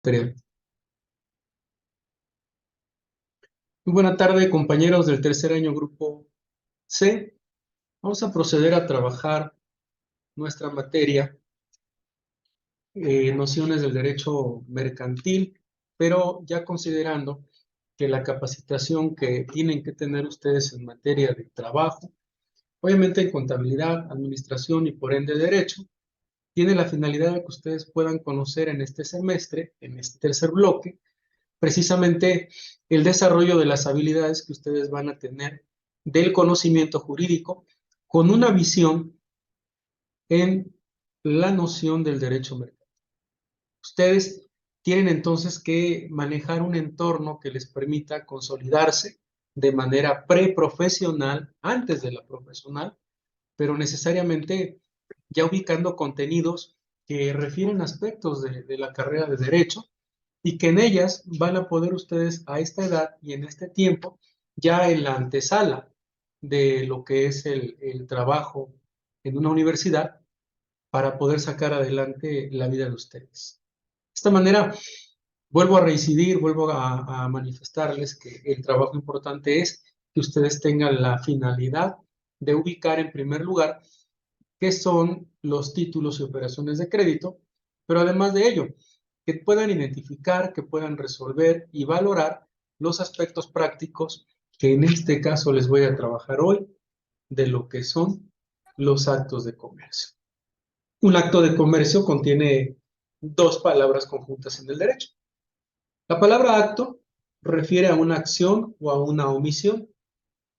creo. Muy buena tarde, compañeros del tercer año Grupo C. Vamos a proceder a trabajar nuestra materia, nociones del derecho mercantil, pero ya considerando que la capacitación que tienen que tener ustedes en materia de trabajo, obviamente en contabilidad, administración y por ende derecho, tiene la finalidad de que ustedes puedan conocer en este semestre, en este tercer bloque, precisamente el desarrollo de las habilidades que ustedes van a tener del conocimiento jurídico con una visión en la noción del derecho mercantil. Ustedes tienen entonces que manejar un entorno que les permita consolidarse de manera preprofesional, antes de la profesional, pero necesariamente ya ubicando contenidos que refieren aspectos de la carrera de derecho y que en ellas van a poder ustedes a esta edad y en este tiempo, ya en la antesala de lo que es el trabajo en una universidad, para poder sacar adelante la vida de ustedes. De esta manera, vuelvo a reincidir, vuelvo a manifestarles que el trabajo importante es que ustedes tengan la finalidad de ubicar en primer lugar qué son los títulos y operaciones de crédito, pero además de ello, que puedan identificar, que puedan resolver y valorar los aspectos prácticos que en este caso les voy a trabajar hoy de lo que son los actos de comercio. Un acto de comercio contiene dos palabras conjuntas en el derecho. La palabra acto refiere a una acción o a una omisión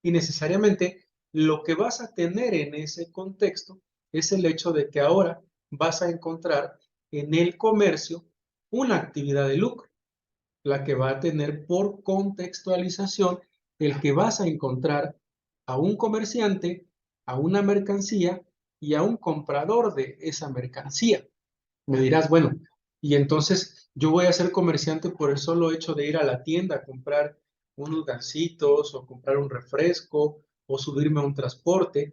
y necesariamente lo que vas a tener en ese contexto es el hecho de que ahora vas a encontrar en el comercio una actividad de lucro, la que va a tener por contextualización el que vas a encontrar a un comerciante, a una mercancía y a un comprador de esa mercancía. Me dirás, bueno, y entonces yo voy a ser comerciante por el solo hecho de ir a la tienda a comprar unos gansitos o comprar un refresco o subirme a un transporte.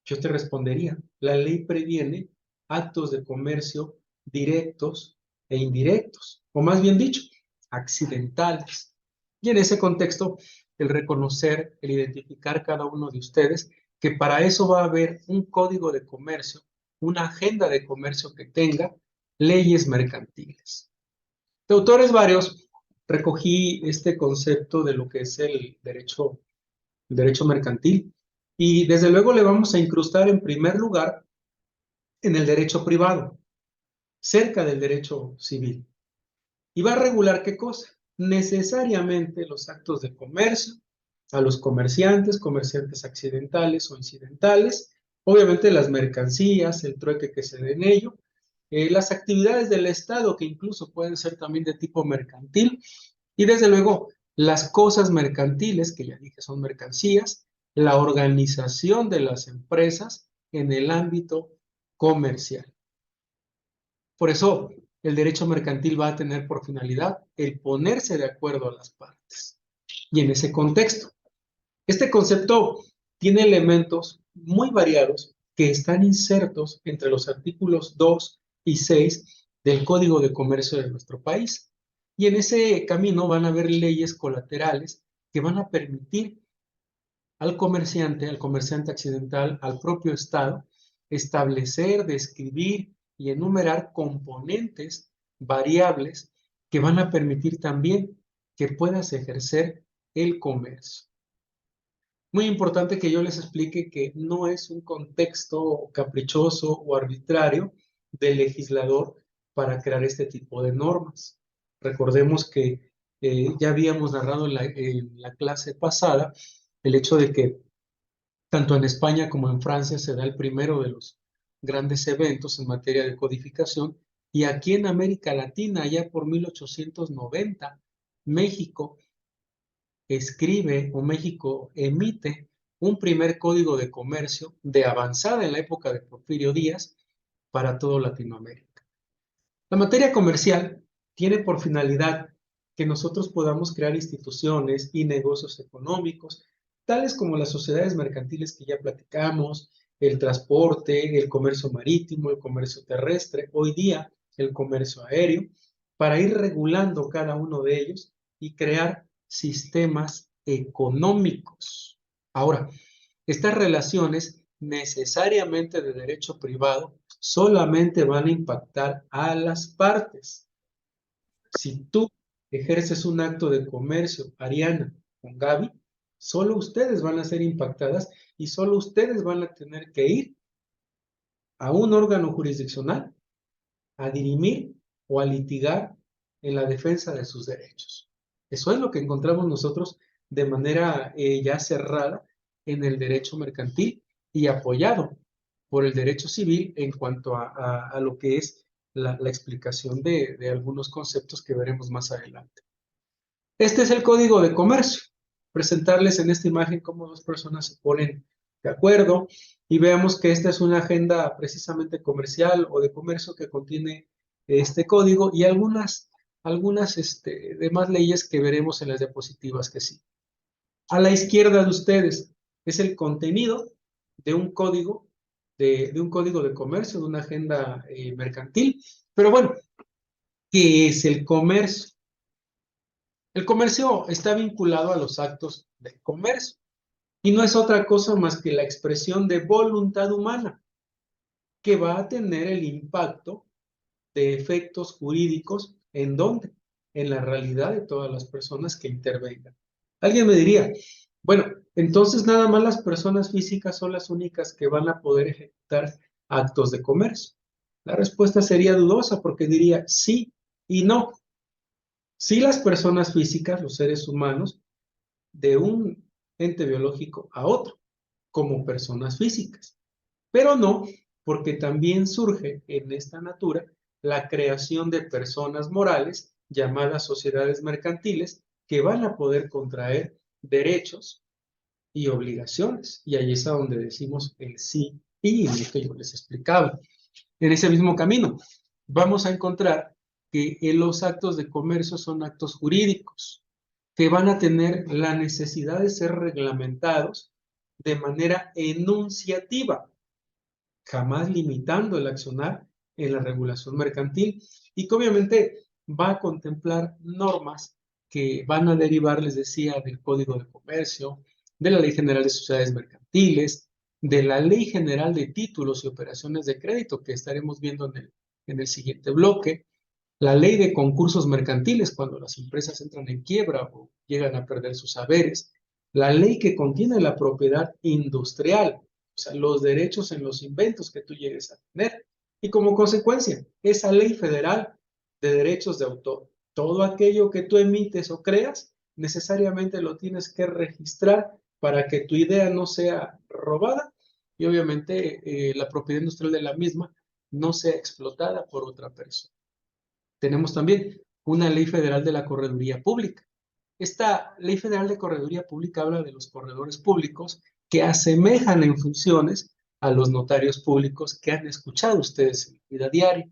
Yo te respondería, la ley previene actos de comercio directos e indirectos, o más bien dicho, accidentales. Y en ese contexto, el reconocer, el identificar cada uno de ustedes, que para eso va a haber un código de comercio, una agenda de comercio que tenga leyes mercantiles. De autores varios, recogí este concepto de lo que es el derecho mercantil, y desde luego le vamos a incrustar en primer lugar en el derecho privado, cerca del derecho civil. ¿Y va a regular qué cosa? Necesariamente los actos de comercio, a los comerciantes, comerciantes accidentales o incidentales, obviamente las mercancías, el trueque que se dé en ello, las actividades del Estado que incluso pueden ser también de tipo mercantil, y desde luego las cosas mercantiles, que ya dije son mercancías, la organización de las empresas en el ámbito comercial. Por eso, el derecho mercantil va a tener por finalidad el ponerse de acuerdo a las partes. Y en ese contexto, este concepto tiene elementos muy variados que están insertos entre los artículos 2 y 6 del Código de Comercio de nuestro país. Y en ese camino van a haber leyes colaterales que van a permitir al comerciante accidental, al propio Estado, establecer, describir y enumerar componentes, variables, que van a permitir también que puedas ejercer el comercio. Muy importante que yo les explique que no es un contexto caprichoso o arbitrario del legislador para crear este tipo de normas. Recordemos que ya habíamos narrado en la clase pasada el hecho de que tanto en España como en Francia se da el primero de los grandes eventos en materia de codificación, y aquí en América Latina, ya por 1890, México escribe o México emite un primer código de comercio de avanzada en la época de Porfirio Díaz para todo Latinoamérica. La materia comercial tiene por finalidad que nosotros podamos crear instituciones y negocios económicos, tales como las sociedades mercantiles que ya platicamos, el transporte, el comercio marítimo, el comercio terrestre, hoy día el comercio aéreo, para ir regulando cada uno de ellos y crear sistemas económicos. Ahora, estas relaciones necesariamente de derecho privado solamente van a impactar a las partes. Si tú ejerces un acto de comercio, Ariana, con Gaby, solo ustedes van a ser impactadas y solo ustedes van a tener que ir a un órgano jurisdiccional a dirimir o a litigar en la defensa de sus derechos. Eso es lo que encontramos nosotros de manera ya cerrada en el derecho mercantil y apoyado por el derecho civil en cuanto a lo que es la explicación de algunos conceptos que veremos más adelante. Este es el código de comercio. Presentarles en esta imagen cómo dos personas se ponen de acuerdo y veamos que esta es una agenda precisamente comercial o de comercio que contiene este código y algunas demás leyes que veremos en las diapositivas que sí. A la izquierda de ustedes es el contenido de un código, de un código de comercio, de una agenda mercantil. Pero bueno, ¿qué es el comercio? El comercio está vinculado a los actos de comercio y no es otra cosa más que la expresión de voluntad humana que va a tener el impacto de efectos jurídicos ¿en dónde? En la realidad de todas las personas que intervengan. Alguien me diría, bueno, entonces nada más las personas físicas son las únicas que van a poder ejecutar actos de comercio. La respuesta sería dudosa porque diría sí y no. Sí las personas físicas, los seres humanos, de un ente biológico a otro, como personas físicas. Pero no, porque también surge en esta natura la creación de personas morales llamadas sociedades mercantiles que van a poder contraer derechos y obligaciones. Y ahí es a donde decimos el sí y lo que yo les explicaba. En ese mismo camino, vamos a encontrar que los actos de comercio son actos jurídicos que van a tener la necesidad de ser reglamentados de manera enunciativa, jamás limitando el accionar en la regulación mercantil y que obviamente va a contemplar normas que van a derivar, les decía, del Código de Comercio, de la Ley General de Sociedades Mercantiles, de la Ley General de Títulos y Operaciones de Crédito que estaremos viendo en el siguiente bloque, la Ley de Concursos Mercantiles cuando las empresas entran en quiebra o llegan a perder sus saberes, la ley que contiene la propiedad industrial, o sea, los derechos en los inventos que tú llegues a tener. Y como consecuencia, esa ley federal de derechos de autor. Todo aquello que tú emites o creas, necesariamente lo tienes que registrar para que tu idea no sea robada y obviamente la propiedad industrial de la misma no sea explotada por otra persona. Tenemos también una ley federal de la correduría pública. Esta ley federal de correduría pública habla de los corredores públicos que asemejan en funciones a los notarios públicos que han escuchado ustedes en la vida diaria.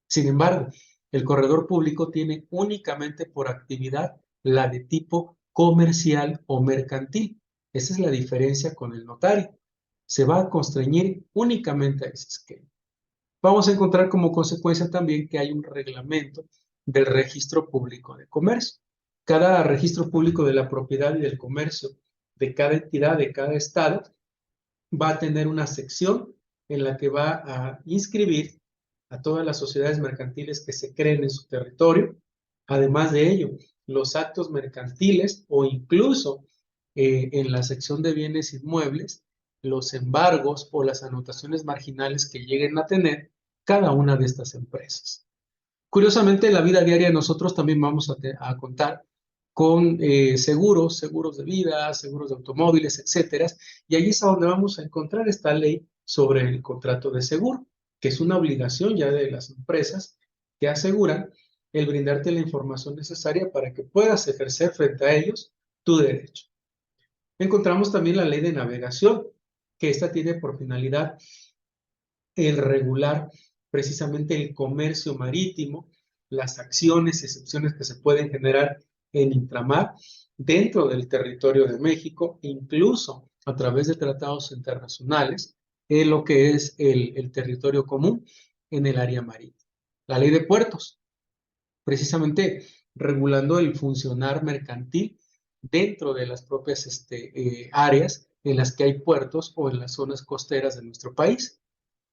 Sin embargo, el corredor público tiene únicamente por actividad la de tipo comercial o mercantil. Esa es la diferencia con el notario. Se va a constreñir únicamente a ese esquema. Vamos a encontrar como consecuencia también que hay un reglamento del registro público de comercio. Cada registro público de la propiedad y del comercio de cada entidad, de cada estado, va a tener una sección en la que va a inscribir a todas las sociedades mercantiles que se creen en su territorio. Además de ello, los actos mercantiles o incluso en la sección de bienes inmuebles, los embargos o las anotaciones marginales que lleguen a tener cada una de estas empresas. Curiosamente, en la vida diaria nosotros también vamos a contar con seguros de vida, seguros de automóviles, etcétera. Y ahí es a donde vamos a encontrar esta ley sobre el contrato de seguro, que es una obligación ya de las empresas que aseguran el brindarte la información necesaria para que puedas ejercer frente a ellos tu derecho. Encontramos también la ley de navegación, que esta tiene por finalidad el regular precisamente el comercio marítimo, las acciones, excepciones que se pueden generar en intramar dentro del territorio de México, incluso a través de tratados internacionales, en lo que es el territorio común en el área marítima. La ley de puertos. precisamente regulando el funcionar mercantil dentro de las propias áreas en las que hay puertos o en las zonas costeras de nuestro país.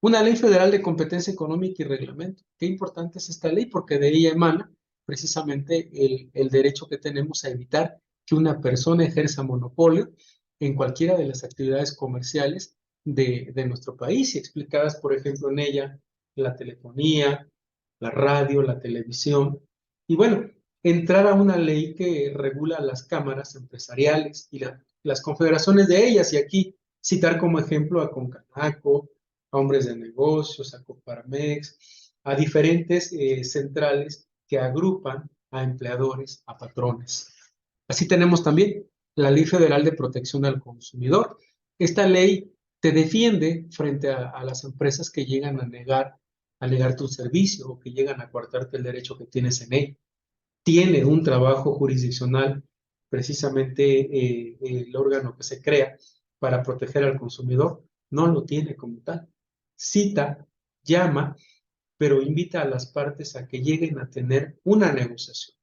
Una ley federal de competencia económica y reglamento. Qué importante es esta ley porque de ella emana precisamente el derecho que tenemos a evitar que una persona ejerza monopolio en cualquiera de las actividades comerciales de nuestro país y explicadas, por ejemplo, en ella la telefonía, la radio, la televisión. Y bueno, entrar a una ley que regula las cámaras empresariales y las confederaciones de ellas. Y aquí citar como ejemplo a Concanaco, a Hombres de Negocios, a Coparmex, a diferentes centrales que agrupan a empleadores, a patrones. Así tenemos también la Ley Federal de Protección al Consumidor. Esta ley te defiende frente a las empresas que llegan a negar tu servicio o que llegan a coartarte el derecho que tienes en él. Tiene un trabajo jurisdiccional, precisamente el órgano que se crea para proteger al consumidor, no lo tiene como tal. Cita, llama, pero invita a las partes a que lleguen a tener una negociación.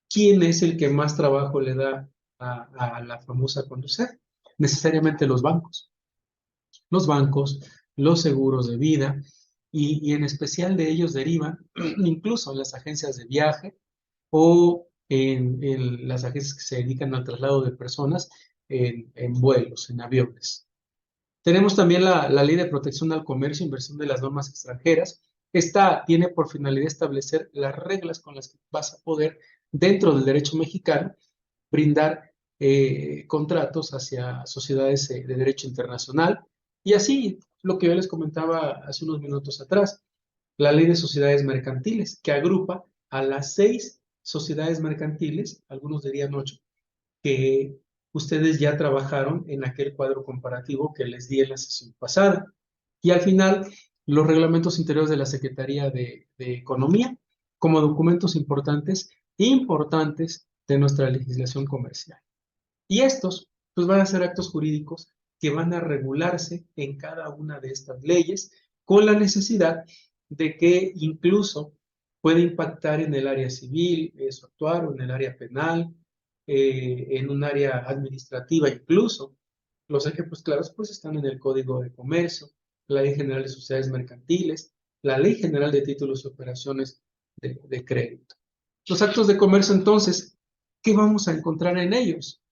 ¿Quién es el que más trabajo le da a la famosa conducir? Necesariamente los bancos. Los bancos, los seguros de vida y en especial de ellos derivan incluso las agencias de viaje o en las agencias que se dedican al traslado de personas en vuelos, en aviones. Tenemos también la Ley de Protección al Comercio e Inversión de las Normas Extranjeras. Esta tiene por finalidad establecer las reglas con las que vas a poder, dentro del derecho mexicano, brindar contratos hacia sociedades de derecho internacional. Y así, lo que yo les comentaba hace unos minutos atrás, la Ley de Sociedades Mercantiles, que agrupa a las 6 sociedades mercantiles, algunos dirían 8, que ustedes ya trabajaron en aquel cuadro comparativo que les di en la sesión pasada. Y al final, los reglamentos interiores de la Secretaría de Economía como documentos importantes de nuestra legislación comercial. Y estos, pues van a ser actos jurídicos que van a regularse en cada una de estas leyes con la necesidad de que incluso puede impactar en el área civil, su actuar, o en el área penal, en un área administrativa incluso. Los ejemplos claros pues están en el Código de Comercio, la Ley General de Sociedades Mercantiles, la Ley General de Títulos y Operaciones de Crédito. Los actos de comercio entonces, ¿qué vamos a encontrar en ellos?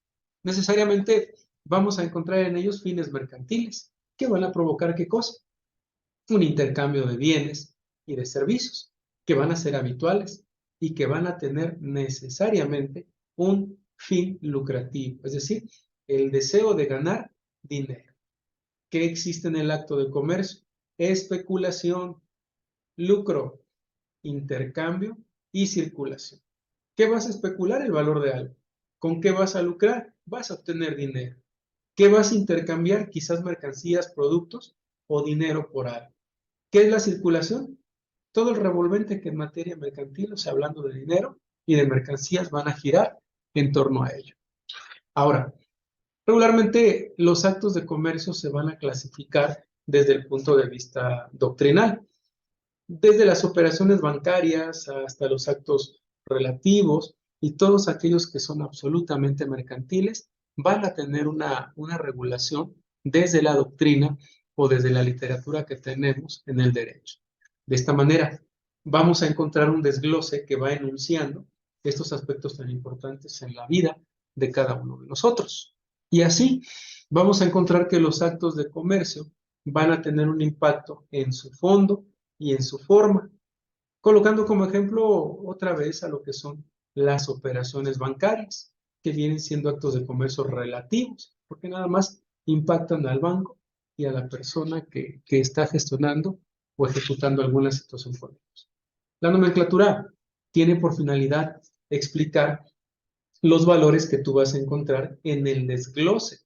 Necesariamente vamos a encontrar en ellos fines mercantiles que van a provocar ¿qué cosa? Un intercambio de bienes y de servicios que van a ser habituales y que van a tener necesariamente un fin lucrativo, es decir, el deseo de ganar dinero. ¿Qué existe en el acto de comercio? Especulación, lucro, intercambio y circulación. ¿Qué vas a especular? El valor de algo. ¿Con qué vas a lucrar? Vas a obtener dinero. ¿Qué vas a intercambiar? Quizás mercancías, productos o dinero por algo. ¿Qué es la circulación? Todo el revolvente que en materia mercantil, o sea, hablando de dinero y de mercancías, van a girar en torno a ello. Ahora, regularmente los actos de comercio se van a clasificar desde el punto de vista doctrinal, desde las operaciones bancarias hasta los actos relativos y todos aquellos que son absolutamente mercantiles van a tener una regulación desde la doctrina o desde la literatura que tenemos en el derecho. De esta manera, vamos a encontrar un desglose que va enunciando estos aspectos tan importantes en la vida de cada uno de nosotros. Y así vamos a encontrar que los actos de comercio van a tener un impacto en su fondo y en su forma, colocando como ejemplo otra vez a lo que son las operaciones bancarias, que vienen siendo actos de comercio relativos, porque nada más impactan al banco y a la persona que está gestionando o ejecutando alguna situación con ellos. La nomenclatura tiene por finalidad explicar los valores que tú vas a encontrar en el desglose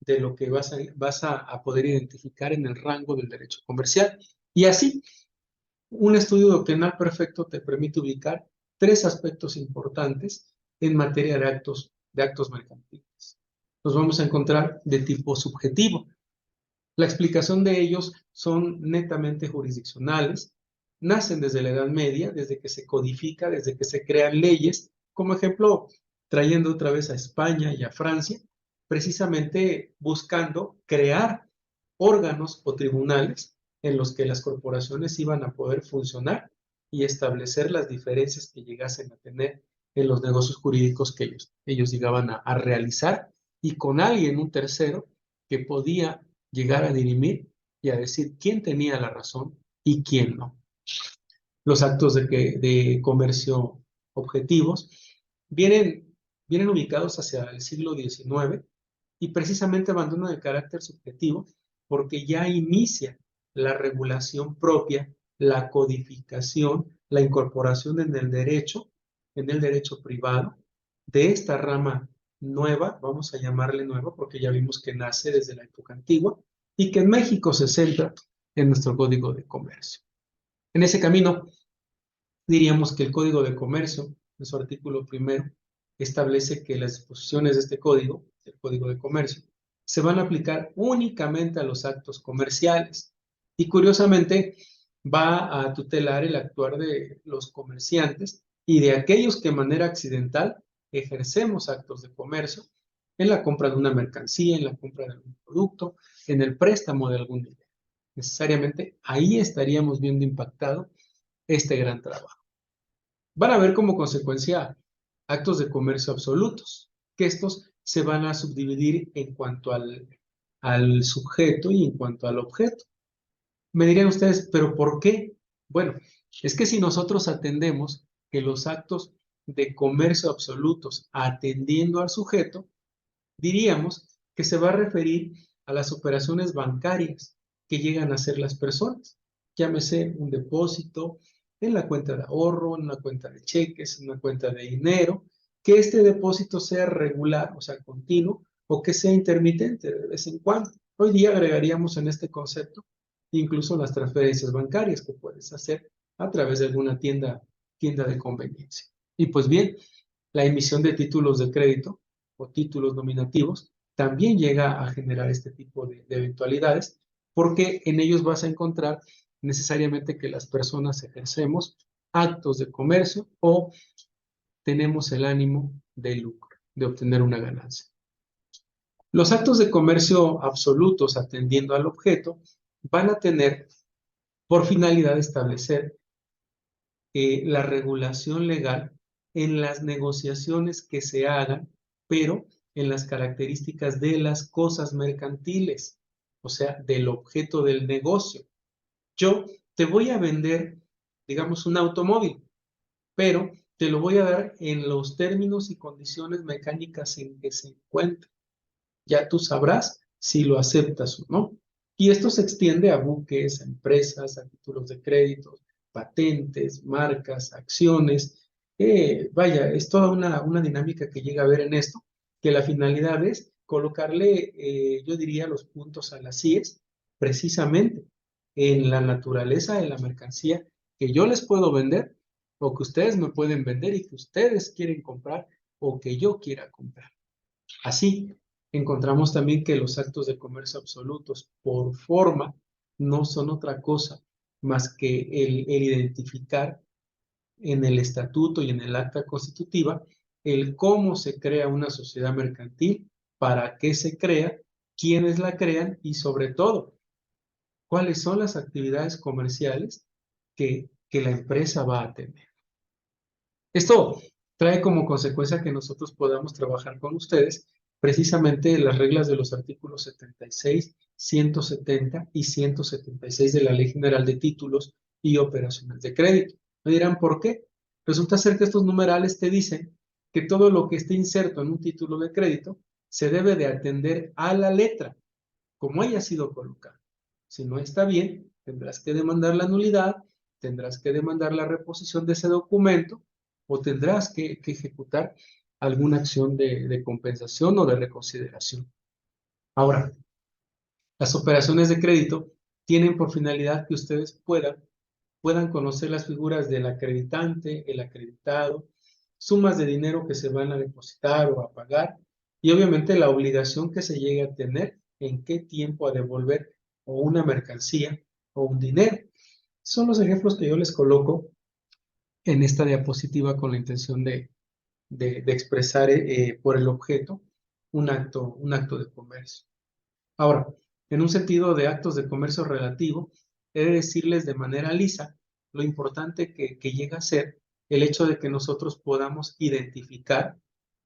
de lo que vas a poder identificar en el rango del derecho comercial. Y así, un estudio doctrinal perfecto te permite ubicar 3 aspectos importantes en materia de actos mercantiles. Los vamos a encontrar de tipo subjetivo. La explicación de ellos son netamente jurisdiccionales, nacen desde la Edad Media, desde que se codifica, desde que se crean leyes, como ejemplo, trayendo otra vez a España y a Francia, precisamente buscando crear órganos o tribunales en los que las corporaciones iban a poder funcionar y establecer las diferencias que llegasen a tener en los negocios jurídicos que ellos llegaban a realizar, y con alguien, un tercero, que podía llegar a dirimir y a decir quién tenía la razón y quién no. Los actos de comercio objetivos vienen ubicados hacia el siglo XIX y precisamente abandonan el carácter subjetivo porque ya inicia la regulación propia, la codificación, la incorporación en el derecho privado, de esta rama nueva, vamos a llamarle nueva porque ya vimos que nace desde la época antigua y que en México se centra en nuestro Código de Comercio. En ese camino, diríamos que el Código de Comercio, en su artículo primero, establece que las disposiciones de este código, el Código de Comercio, se van a aplicar únicamente a los actos comerciales. Y curiosamente, va a tutelar el actuar de los comerciantes y de aquellos que de manera accidental ejercemos actos de comercio en la compra de una mercancía, en la compra de algún producto, en el préstamo de algún dinero. Necesariamente ahí estaríamos viendo impactado este gran trabajo. Van a ver como consecuencia actos de comercio absolutos, que estos se van a subdividir en cuanto al sujeto y en cuanto al objeto. Me dirían ustedes, ¿pero por qué? Bueno, es que si nosotros atendemos que los actos de comercio absolutos atendiendo al sujeto, diríamos que se va a referir a las operaciones bancarias que llegan a hacer las personas. Llámese un depósito en la cuenta de ahorro, en una cuenta de cheques, en una cuenta de dinero, que este depósito sea regular, o sea, continuo, o que sea intermitente de vez en cuando. Hoy día agregaríamos en este concepto incluso las transferencias bancarias que puedes hacer a través de alguna tienda de conveniencia. Y pues bien, la emisión de títulos de crédito o títulos nominativos también llega a generar este tipo de eventualidades, porque en ellos vas a encontrar necesariamente que las personas ejercemos actos de comercio o tenemos el ánimo de lucro, de obtener una ganancia. Los actos de comercio absolutos atendiendo al objeto van a tener por finalidad establecer la regulación legal en las negociaciones que se hagan, pero en las características de las cosas mercantiles, o sea, del objeto del negocio. Yo te voy a vender, digamos, un automóvil, pero te lo voy a dar en los términos y condiciones mecánicas en que se encuentra. Ya tú sabrás si lo aceptas o no. Y esto se extiende a buques, a empresas, a títulos de crédito, patentes, marcas, acciones. Vaya, es toda una dinámica que llega a ver en esto, que la finalidad es colocarle, yo diría, los puntos a las IES, precisamente en la naturaleza de la mercancía que yo les puedo vender o que ustedes me pueden vender y que ustedes quieren comprar o que yo quiera comprar. Así, encontramos también que los actos de comercio absolutos por forma no son otra cosa más que el identificar en el estatuto y en el acta constitutiva el cómo se crea una sociedad mercantil, para qué se crea, quiénes la crean y sobre todo, cuáles son las actividades comerciales que la empresa va a tener. Esto trae como consecuencia que nosotros podamos trabajar con ustedes precisamente las reglas de los artículos 76, 170 y 176 de la Ley General de Títulos y Operaciones de Crédito. Me dirán, ¿por qué? Resulta ser que estos numerales te dicen que todo lo que esté inserto en un título de crédito se debe de atender a la letra, como haya sido colocado. Si no está bien, tendrás que demandar la nulidad, tendrás que demandar la reposición de ese documento o tendrás que ejecutar alguna acción de compensación o de reconsideración. Ahora, las operaciones de crédito tienen por finalidad que ustedes puedan conocer las figuras del acreditante, el acreditado, sumas de dinero que se van a depositar o a pagar y obviamente la obligación que se llegue a tener en qué tiempo a devolver o una mercancía o un dinero. Son los ejemplos que yo les coloco en esta diapositiva con la intención de expresar por el objeto un acto de comercio. Ahora, en un sentido de actos de comercio relativo, he de decirles de manera lisa lo importante que llega a ser el hecho de que nosotros podamos identificar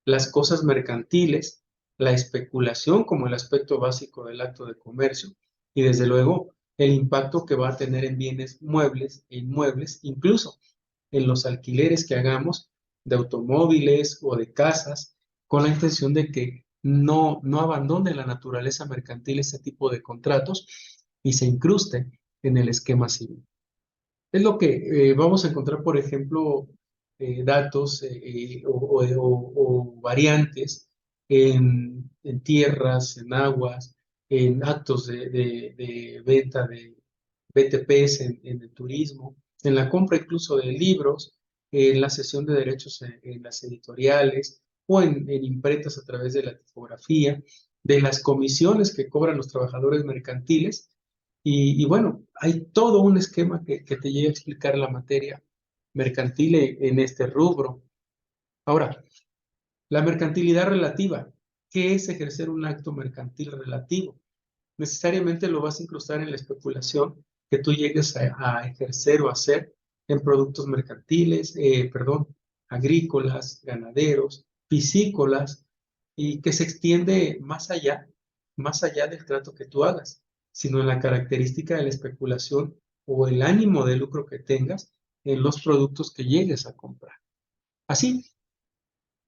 las cosas mercantiles, la especulación como el aspecto básico del acto de comercio y desde luego el impacto que va a tener en bienes muebles e inmuebles, incluso en los alquileres que hagamos de automóviles o de casas, con la intención de que no abandone la naturaleza mercantil ese tipo de contratos y se incruste en el esquema civil. Es lo que vamos a encontrar, por ejemplo, datos o variantes en tierras, en aguas, en actos de venta de BTPs en el turismo, en la compra incluso de libros, en la cesión de derechos en las editoriales o en imprentas a través de la tipografía, de las comisiones que cobran los trabajadores mercantiles y bueno, hay todo un esquema que te llega a explicar la materia mercantil en este rubro. Ahora, la mercantilidad relativa. ¿Qué es ejercer un acto mercantil relativo? Necesariamente lo vas a incrustar en la especulación que tú llegues a ejercer o hacer en productos mercantiles, perdón, agrícolas, ganaderos, piscícolas, y que se extiende más allá del trato que tú hagas, sino en la característica de la especulación o el ánimo de lucro que tengas en los productos que llegues a comprar. Así,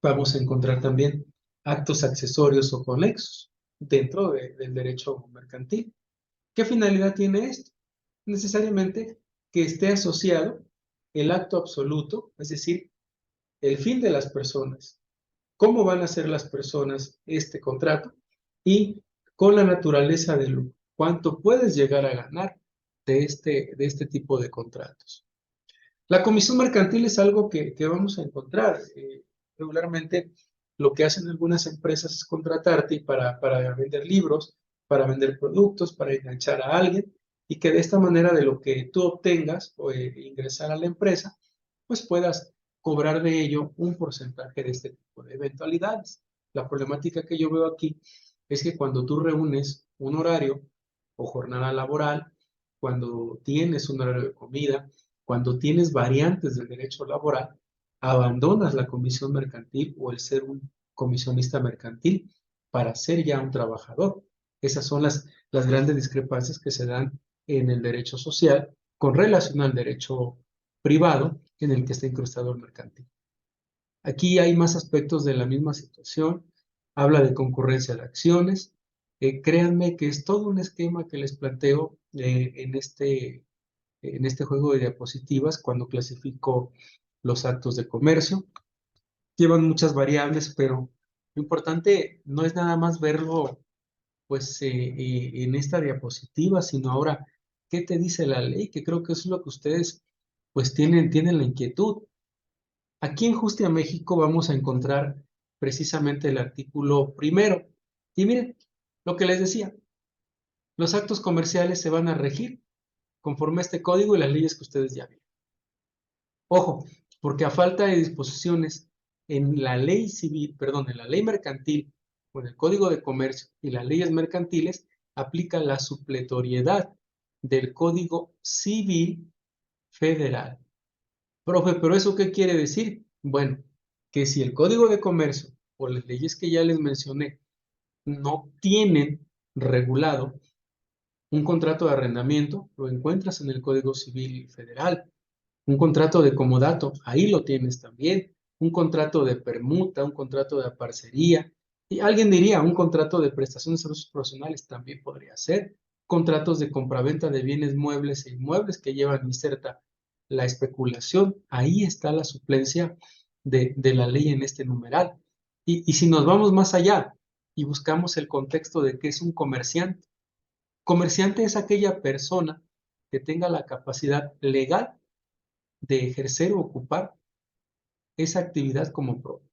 vamos a encontrar también actos accesorios o conexos dentro del derecho mercantil. ¿Qué finalidad tiene esto? Necesariamente que esté asociado el acto absoluto, es decir, el fin de las personas, cómo van a hacer las personas este contrato y con la naturaleza del lucro, cuánto puedes llegar a ganar de este tipo de contratos. La comisión mercantil es algo que vamos a encontrar. Regularmente lo que hacen algunas empresas es contratarte para vender libros, para vender productos, para enganchar a alguien y que de esta manera de lo que tú obtengas o ingresar a la empresa, pues puedas cobrar de ello un porcentaje de este tipo de eventualidades. La problemática que yo veo aquí es que cuando tú reúnes un horario o jornada laboral, cuando tienes un horario de comida, cuando tienes variantes del derecho laboral, abandonas la comisión mercantil o el ser un comisionista mercantil para ser ya un trabajador. Esas son las grandes discrepancias que se dan en el derecho social con relación al derecho privado en el que está incrustado el mercantil. Aquí hay más aspectos de la misma situación. Habla de concurrencia de acciones. Créanme que es todo un esquema que les planteo en este juego de diapositivas cuando clasifico los actos de comercio. Llevan muchas variables, pero lo importante no es nada más verlo pues en esta diapositiva, sino ahora, ¿qué te dice la ley? Que creo que eso es lo que ustedes pues tienen la inquietud. Aquí en Justicia México vamos a encontrar precisamente el artículo primero. Y miren, lo que les decía, los actos comerciales se van a regir conforme a este código y las leyes que ustedes ya vieron. Ojo, porque a falta de disposiciones en la ley civil, perdón, en la ley mercantil o en el Código de Comercio y las leyes mercantiles, aplica la supletoriedad del Código Civil Federal. Profe, ¿pero eso qué quiere decir? Bueno, que si el Código de Comercio o las leyes que ya les mencioné no tienen regulado un contrato de arrendamiento, lo encuentras en el Código Civil Federal. Un contrato de comodato, ahí lo tienes también. Un contrato de permuta, un contrato de aparcería. Y alguien diría, un contrato de prestación de servicios profesionales también podría ser. Contratos de compraventa de bienes muebles e inmuebles que llevan inserta la especulación. Ahí está la suplencia de la ley en este numeral. Y si nos vamos más allá y buscamos el contexto de qué es un comerciante. Comerciante es aquella persona que tenga la capacidad legal de ejercer o ocupar esa actividad como propia.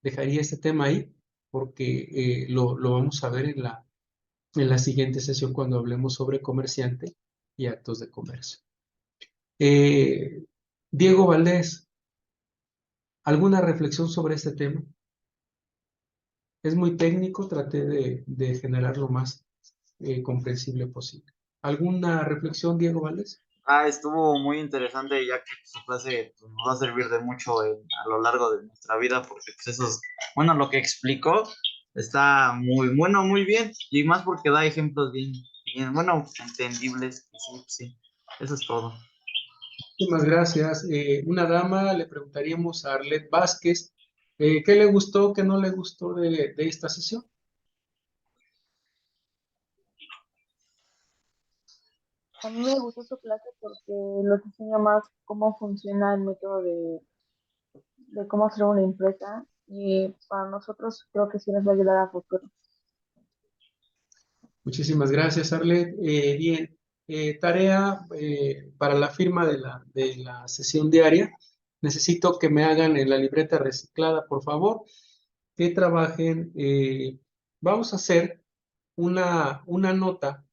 Dejaría este tema ahí porque lo vamos a ver en la siguiente sesión cuando hablemos sobre comerciante y actos de comercio. Eh, Diego Valdés, ¿alguna reflexión sobre este tema? Es muy técnico, traté de generar lo más comprensible posible. ¿Alguna reflexión, Diego Valdés? Estuvo muy interesante, ya que su clase pues, nos va a servir de mucho a lo largo de nuestra vida, porque pues eso es, bueno, lo que explicó está muy bueno, muy bien, y más porque da ejemplos bien, bien, bueno, entendibles. Sí, sí, eso es todo. Muchísimas gracias. Una dama, le preguntaríamos a Arlet Vázquez, ¿qué le gustó, qué no le gustó de esta sesión? A mí me gustó su clase porque nos enseña más cómo funciona el método de cómo hacer una empresa y para nosotros creo que sí nos va a ayudar a futuro. Muchísimas gracias, Arlet. Bien, tarea para la firma de la sesión diaria. Necesito que me hagan en la libreta reciclada, por favor, que trabajen. Vamos a hacer una nota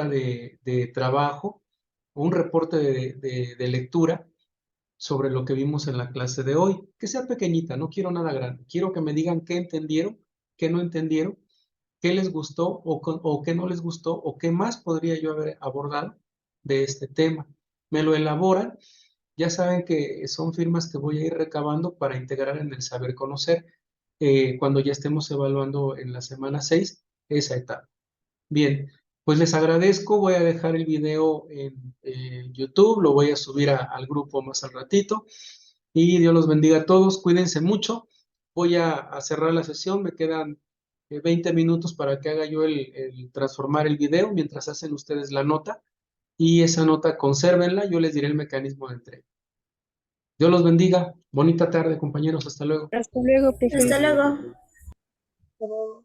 de trabajo, o un reporte de lectura sobre lo que vimos en la clase de hoy. Que sea pequeñita, no quiero nada grande. Quiero que me digan qué entendieron, qué no entendieron, qué les gustó o qué no les gustó o qué más podría yo haber abordado de este tema. Me lo elaboran. Ya saben que son firmas que voy a ir recabando para integrar en el saber conocer cuando ya estemos evaluando en la semana 6 esa etapa. Bien, pues les agradezco. Voy a dejar el video en YouTube, lo voy a subir al grupo más al ratito. Y Dios los bendiga a todos. Cuídense mucho. Voy a cerrar la sesión. Me quedan 20 minutos para que haga yo el transformar el video mientras hacen ustedes la nota. Y esa nota consérvenla. Yo les diré el mecanismo de entrega. Dios los bendiga. Bonita tarde, compañeros. Hasta luego. Hasta luego, profe. Hasta luego. Pero